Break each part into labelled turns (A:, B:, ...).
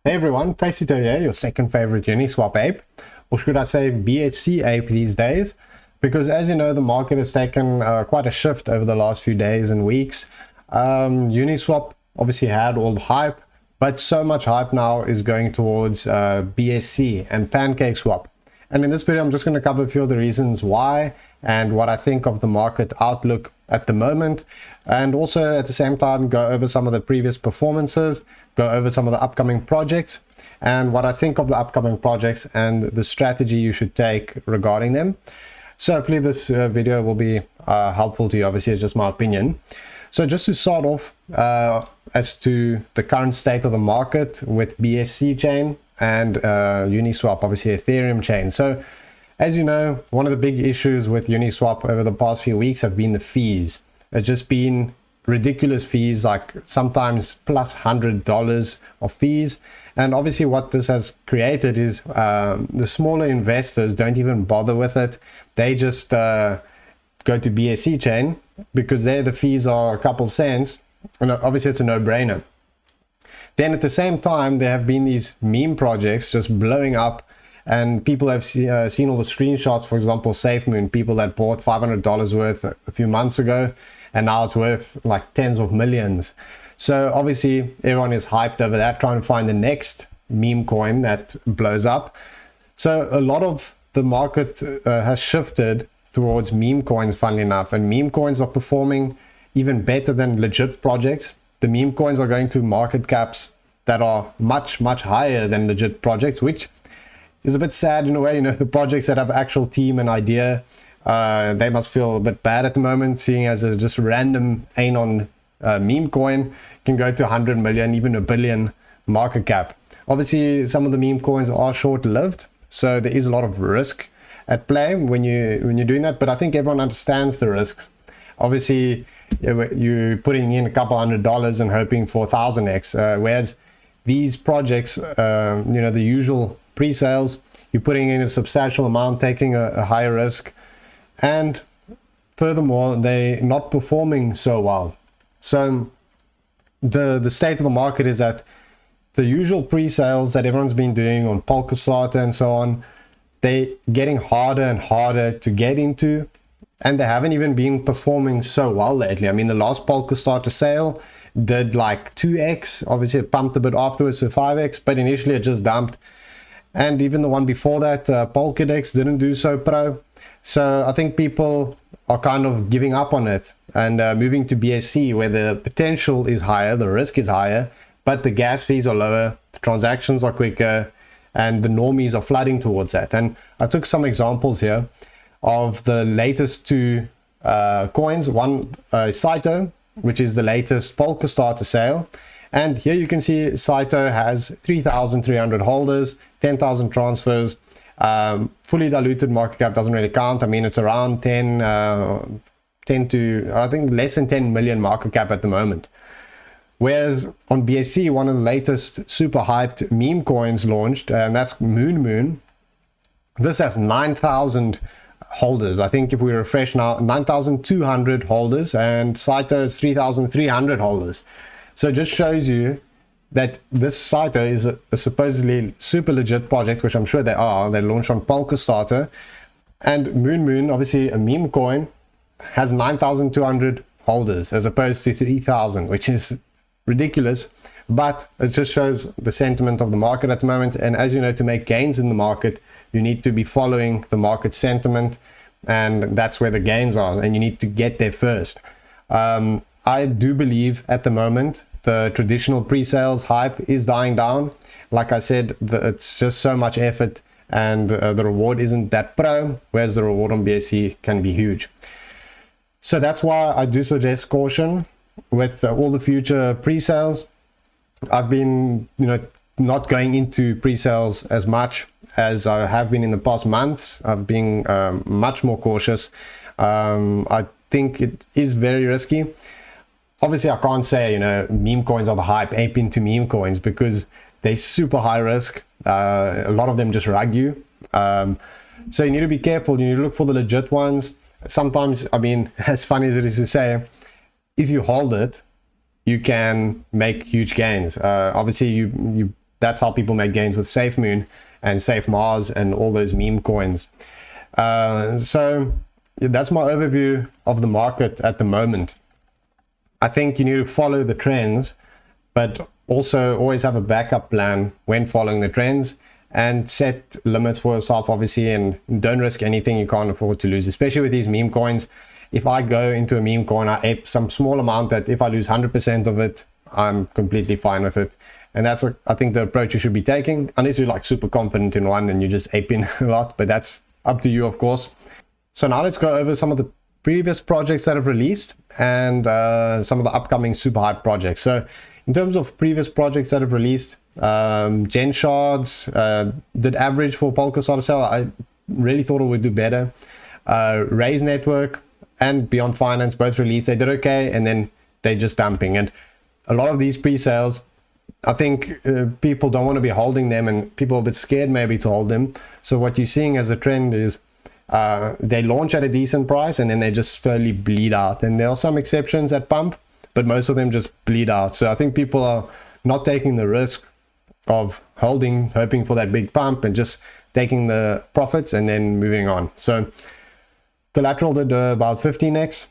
A: Hey everyone, Presale here, your second favorite Uniswap ape, or should I say BSC ape these days, because as you know, the market has taken quite a shift over the last few days and weeks. Uniswap obviously had all the hype, but so much hype now is going towards BSC and PancakeSwap. And in this video, I'm just going to cover a few of the reasons why and what I think of the market outlook at the moment, and also at the same time go over some of the previous performances, go over some of the upcoming projects and what I think of the upcoming projects and the strategy you should take regarding them. So hopefully this video will be helpful to you. Obviously it's just my opinion. So just to start off, as to the current state of the market with BSC chain and Uniswap, obviously Ethereum chain. So as you know, one of the big issues with Uniswap over the past few weeks have been the fees. It's just been ridiculous fees, like sometimes plus $100 of fees. And obviously what this has created is the smaller investors don't even bother with it. They just go to BSC chain because there the fees are a couple cents, and obviously it's a no-brainer. Then at the same time, there have been these meme projects just blowing up, and people have seen all the screenshots. For example, SafeMoon, people that bought $500 worth a few months ago, and now it's worth like tens of millions. So obviously everyone is hyped over that, trying to find the next meme coin that blows up. So a lot of the market has shifted towards meme coins, funnily enough, and meme coins are performing even better than legit projects. The meme coins are going to market caps that are much higher than legit projects, which is a bit sad in a way. You know, the projects that have actual team and idea, they must feel a bit bad at the moment, seeing as a just random anon meme coin can go to 100 million, even a billion market cap. Obviously some of the meme coins are short-lived, so there is a lot of risk at play when you're doing that, but I think everyone understands the risks. Obviously you're putting in a couple $100 and hoping for 1000x, whereas these projects, you know, the usual pre-sales, you're putting in a substantial amount, taking a higher risk, and furthermore they're not performing so well. So the state of the market is that the usual pre-sales that everyone's been doing on Polkastarter and so on, they're getting harder and harder to get into, and they haven't even been performing so well lately. I mean, the last Polkastarter sale did like 2x, obviously it pumped a bit afterwards to 5x, but initially it just dumped. And even the one before that, Polkadex, didn't do so pro. So I think people are kind of giving up on it and moving to BSC, where the potential is higher, the risk is higher, but the gas fees are lower, the transactions are quicker, and the normies are flooding towards that. And I took some examples here of the latest two coins. One Saito, which is the latest Polkastarter sale. And here you can see Saito has 3,300 holders, 10,000 transfers, fully diluted market cap doesn't really count. I mean, it's around 10 to, I think, less than 10 million market cap at the moment. Whereas on BSC, one of the latest super hyped meme coins launched, and that's Moon. This has 9,000 holders. I think if we refresh now, 9,200 holders, and Saito is 3,300 holders. So it just shows you that this Saito is a supposedly super legit project, which I'm sure they are. They launched on Polkastarter, and Moon, obviously a meme coin, has 9,200 holders as opposed to 3,000, which is ridiculous. But it just shows the sentiment of the market at the moment. And as you know, to make gains in the market, you need to be following the market sentiment, and that's where the gains are, and you need to get there first. I do believe at the moment the traditional pre-sales hype is dying down. Like I said, it's just so much effort, and the reward isn't that pro, whereas the reward on BSC can be huge. So that's why I do suggest caution with all the future pre-sales. I've been, you know, not going into pre-sales as much as I have been in the past months. I've been much more cautious. I think it is very risky. Obviously, I can't say, you know, meme coins are the hype, ape into meme coins, because they're super high risk. A lot of them just rug you. So you need to be careful. You need to look for the legit ones. Sometimes, I mean, as funny as it is to say, if you hold it, you can make huge gains. Obviously, you that's how people make gains with SafeMoon and SafeMars and all those meme coins. So that's my overview of the market at the moment. I think you need to follow the trends, but also always have a backup plan when following the trends, and set limits for yourself, obviously, and don't risk anything you can't afford to lose, especially with these meme coins. If I go into a meme coin, I ape some small amount that if I lose 100% of it, I'm completely fine with it. And that's, I think, the approach you should be taking, unless you're like super confident in one and you just aping a lot, but that's up to you, of course. So now let's go over some of the previous projects that have released and some of the upcoming super hype projects. So in terms of previous projects that have released, Gen Shards did average for Polkasot sale. I really thought it would do better. Raise Network and Beyond Finance both released. They did okay, and then they're just dumping. And a lot of these pre-sales, I think people don't want to be holding them, and people are a bit scared maybe to hold them. So what you're seeing as a trend is they launch at a decent price and then they just slowly bleed out. And there are some exceptions that pump, but most of them just bleed out. So I think people are not taking the risk of holding, hoping for that big pump, and just taking the profits and then moving on. So Collateral did about 15x,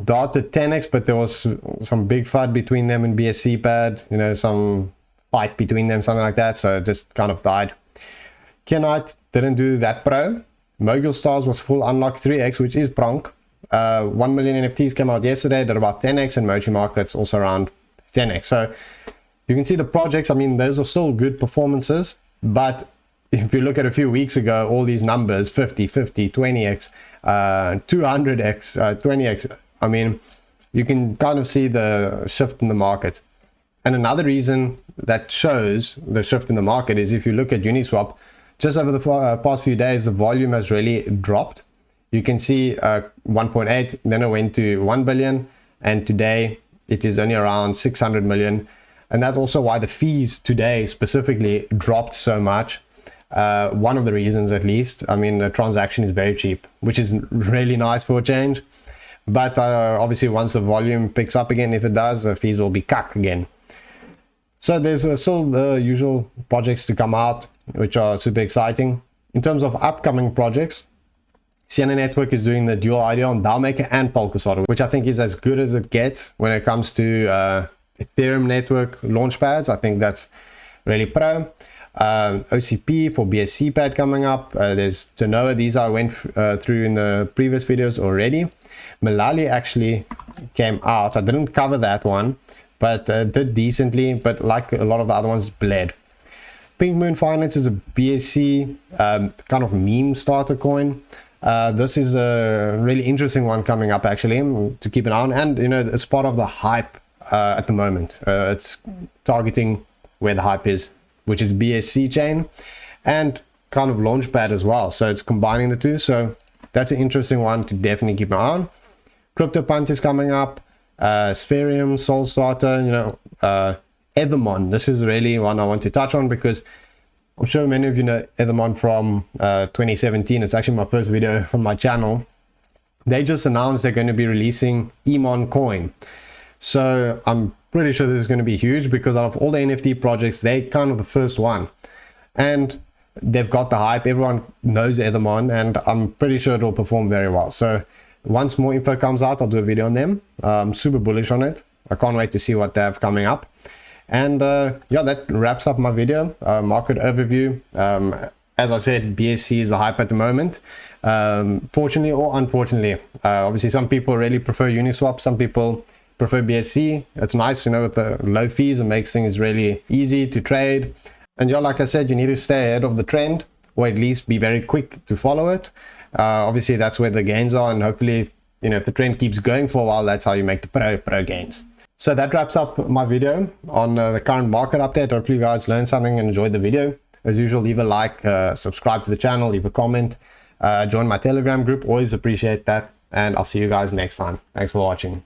A: Dart did 10x, but there was some big FUD between them and BSC pad, you know, some fight between them, something like that, so it just kind of died. Kenite didn't do that pro. Mogul Stars was full unlock 3x, which is pronk. 1 million NFTs came out yesterday, did about 10x, and Mochi Markets also around 10x. So you can see the projects, I mean, those are still good performances, but if you look at a few weeks ago, all these numbers, 50, 50, 20x, 200x, 20x, I mean, you can kind of see the shift in the market. And another reason that shows the shift in the market is if you look at Uniswap, just over the past few days, the volume has really dropped. You can see 1.8, then it went to 1 billion, and today it is only around 600 million. And that's also why the fees today specifically dropped so much. One of the reasons, at least. I mean, the transaction is very cheap, which is really nice for a change. But obviously, once the volume picks up again, if it does, the fees will be cuck again. So there's still the usual projects to come out, which are super exciting. In terms of upcoming projects, Sienna Network is doing the dual ID on DAOmaker and Polkasot, which I think is as good as it gets when it comes to Ethereum network launchpads. I think that's really pro. OCP for BSC pad coming up. There's Tanoa. These I went through in the previous videos already. Malali actually came out. I didn't cover that one, but did decently, but like a lot of the other ones, bled. Pink Moon Finance is a BSC kind of meme starter coin. This is a really interesting one coming up, actually, to keep an eye on. And, you know, it's part of the hype at the moment. It's targeting where the hype is, which is BSC chain and kind of launchpad as well. So it's combining the two. So that's an interesting one to definitely keep an eye on. CryptoPunch is coming up. Spherium, Soulstarter, you know, Ethermon. This is really one I want to touch on because I'm sure many of you know Ethermon from 2017. It's actually my first video on my channel. They just announced they're going to be releasing Emon coin. So I'm pretty sure this is going to be huge because out of all the NFT projects, they're kind of the first one. And they've got the hype. Everyone knows Ethermon, and I'm pretty sure it will perform very well. So once more info comes out, I'll do a video on them. I'm super bullish on it. I can't wait to see what they have coming up. And yeah, that wraps up my video. Market overview. As I said, BSC is the hype at the moment. Fortunately or unfortunately, obviously some people really prefer Uniswap. Some people prefer BSC. It's nice, you know, with the low fees, it makes things really easy to trade. And yeah, like I said, you need to stay ahead of the trend, or at least be very quick to follow it. Obviously that's where the gains are, and hopefully, you know, if the trend keeps going for a while, that's how you make the pro gains. So that wraps up my video on the current market update. Hopefully you guys learned something and enjoyed the video. As usual, leave a like, subscribe to the channel, leave a comment, join my Telegram group, always appreciate that, and I'll see you guys next time. Thanks for watching.